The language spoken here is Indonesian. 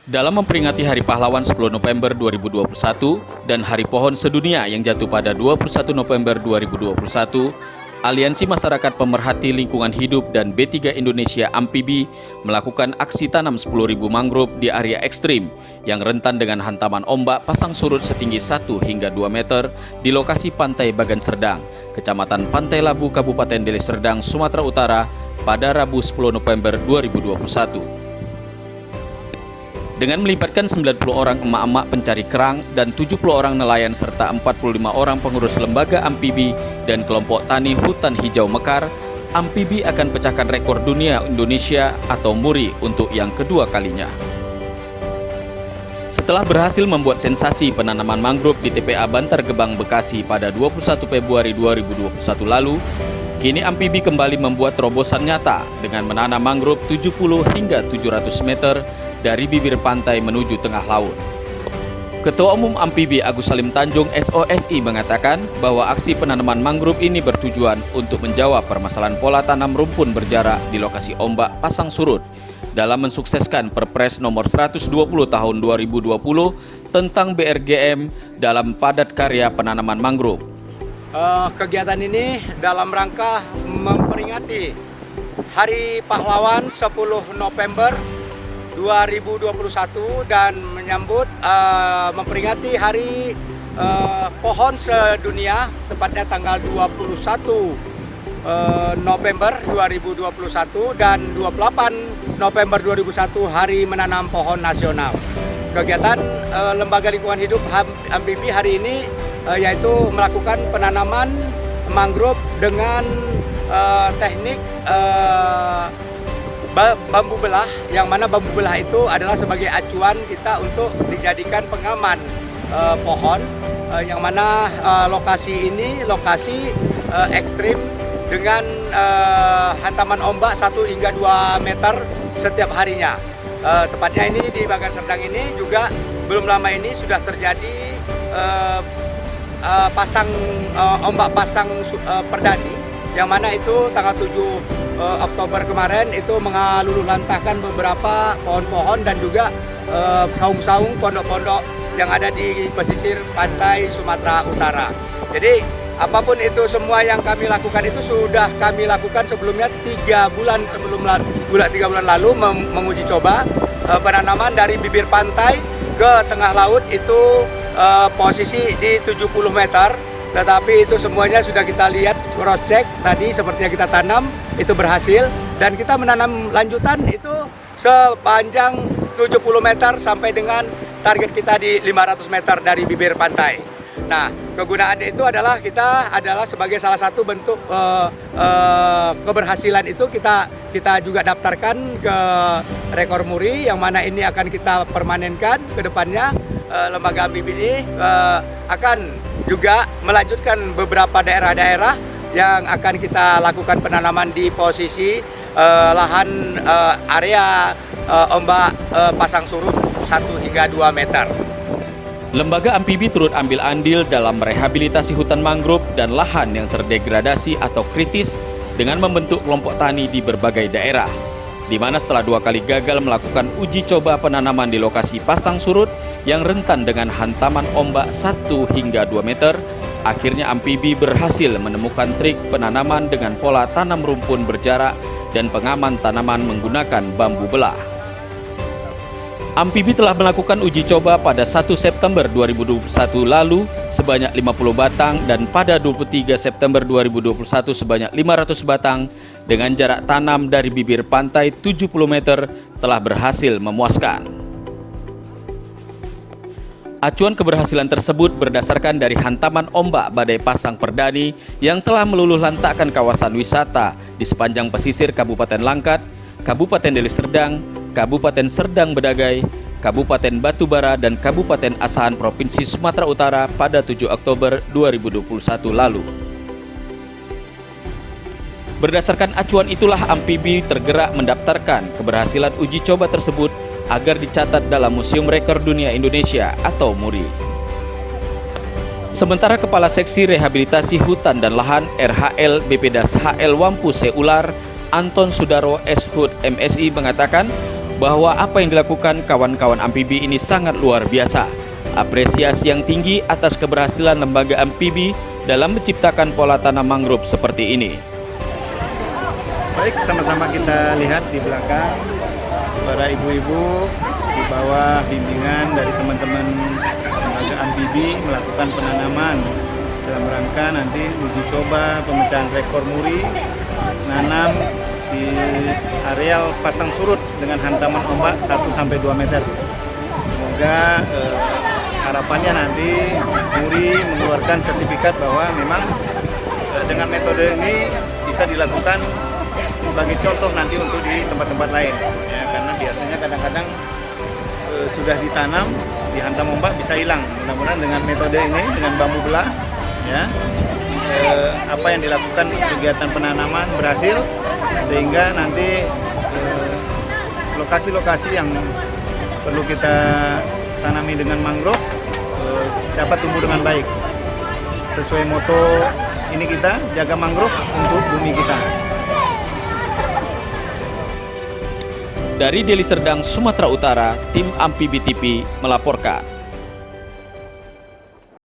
Dalam memperingati Hari Pahlawan 10 November 2021 dan Hari Pohon Sedunia yang jatuh pada 21 November 2021, Aliansi Masyarakat Pemerhati Lingkungan Hidup dan B3 Indonesia Amfibi melakukan aksi tanam 10.000 mangrove di area ekstrim yang rentan dengan hantaman ombak pasang surut setinggi 1 hingga 2 meter di lokasi Pantai Bagan Serdang, Kecamatan Pantai Labu, Kabupaten Deli Serdang, Sumatera Utara pada Rabu 10 November 2021. Dengan melibatkan 90 orang emak-emak pencari kerang dan 70 orang nelayan serta 45 orang pengurus lembaga Amfibi dan kelompok tani hutan hijau Mekar, Amfibi akan pecahkan rekor dunia Indonesia atau MURI untuk yang kedua kalinya. Setelah berhasil membuat sensasi penanaman mangrove di TPA Bantar Gebang, Bekasi pada 21 Februari 2021 lalu, kini Amfibi kembali membuat terobosan nyata dengan menanam mangrove 70 hingga 700 meter dari bibir pantai menuju tengah laut. Ketua Umum Amfibi Agus Salim Tanjung SOSI mengatakan bahwa aksi penanaman mangrove ini bertujuan untuk menjawab permasalahan pola tanam rumpun berjarak di lokasi ombak pasang surut dalam mensukseskan Perpres nomor 120 tahun 2020 tentang BRGM dalam padat karya penanaman mangrove. Kegiatan ini dalam rangka memperingati Hari Pahlawan 10 November 2021 dan menyambut memperingati Hari Pohon Sedunia, tepatnya tanggal 21 November 2021 dan 28 November 2001 Hari Menanam Pohon Nasional. Kegiatan Lembaga Lingkungan Hidup Amfibi hari ini yaitu melakukan penanaman mangrove dengan teknik bambu belah, yang mana bambu belah itu adalah sebagai acuan kita untuk dijadikan pengaman pohon, yang mana lokasi ini lokasi ekstrim dengan hantaman ombak 1 hingga 2 meter setiap harinya. Tepatnya ini di Bagan Serdang ini juga belum lama ini sudah terjadi ombak pasang perdani, yang mana itu tanggal 7 Oktober kemarin itu mengaluluhlantahkan beberapa pohon-pohon dan juga saung-saung pondok-pondok yang ada di pesisir pantai Sumatera Utara. Jadi apapun itu semua yang kami lakukan itu sudah kami lakukan sebelumnya 3 bulan lalu menguji coba penanaman dari bibir pantai ke tengah laut itu posisi di 70 meter. Tetapi itu semuanya sudah kita lihat, cross check tadi seperti yang kita tanam itu berhasil, dan kita menanam lanjutan itu sepanjang 70 meter sampai dengan target kita di 500 meter dari bibir pantai. Nah, kegunaannya itu adalah kita adalah sebagai salah satu bentuk keberhasilan itu kita juga daftarkan ke rekor MURI, yang mana ini akan kita permanenkan ke depannya. Lembaga Amfibi ini akan juga melanjutkan beberapa daerah-daerah yang akan kita lakukan penanaman di posisi lahan area ombak pasang surut 1 hingga 2 meter. Lembaga Amfibi turut ambil andil dalam merehabilitasi hutan mangrove dan lahan yang terdegradasi atau kritis dengan membentuk kelompok tani di berbagai daerah, di mana setelah 2 kali gagal melakukan uji coba penanaman di lokasi pasang surut yang rentan dengan hantaman ombak 1 hingga 2 meter, akhirnya Amfibi berhasil menemukan trik penanaman dengan pola tanam rumpun berjarak dan pengaman tanaman menggunakan bambu belah. Amfibi telah melakukan uji coba pada 1 September 2021 lalu sebanyak 50 batang dan pada 23 September 2021 sebanyak 500 batang dengan jarak tanam dari bibir pantai 70 meter telah berhasil memuaskan. Acuan keberhasilan tersebut berdasarkan dari hantaman ombak badai pasang perdani yang telah meluluhlantakkan kawasan wisata di sepanjang pesisir Kabupaten Langkat, Kabupaten Deli Serdang, Kabupaten Serdang Bedagai, Kabupaten Batubara, dan Kabupaten Asahan Provinsi Sumatera Utara pada 7 Oktober 2021 lalu. Berdasarkan acuan itulah Amfibi tergerak mendaftarkan keberhasilan uji coba tersebut agar dicatat dalam Museum Rekor Dunia Indonesia atau MURI. Sementara Kepala Seksi Rehabilitasi Hutan dan Lahan RHL BPDAS HL Wampu Seular Anton Sudaro S. Hud MSI mengatakan bahwa apa yang dilakukan kawan-kawan amfibi ini sangat luar biasa. Apresiasi yang tinggi atas keberhasilan lembaga amfibi dalam menciptakan pola tanam mangrove seperti ini. Baik, sama-sama kita lihat di belakang para ibu-ibu di bawah bimbingan dari teman-teman lembaga amfibi melakukan penanaman dalam rangka nanti uji coba pemecahan rekor muri nanam di areal pasang surut dengan hantaman ombak 1-2 meter. Semoga harapannya nanti muri mengeluarkan sertifikat bahwa memang dengan metode ini bisa dilakukan sebagai contoh nanti untuk di tempat-tempat lain, ya, karena biasanya kadang-kadang sudah ditanam dihantam ombak bisa hilang. Mudah-mudahan dengan metode ini, dengan bambu belah, ya, apa yang dilakukan kegiatan penanaman berhasil, sehingga nanti lokasi-lokasi yang perlu kita tanami dengan mangrove dapat tumbuh dengan baik. Sesuai moto ini kita jaga mangrove untuk bumi kita. Dari Deli Serdang, Sumatera Utara, tim Amfibi TV melaporkan.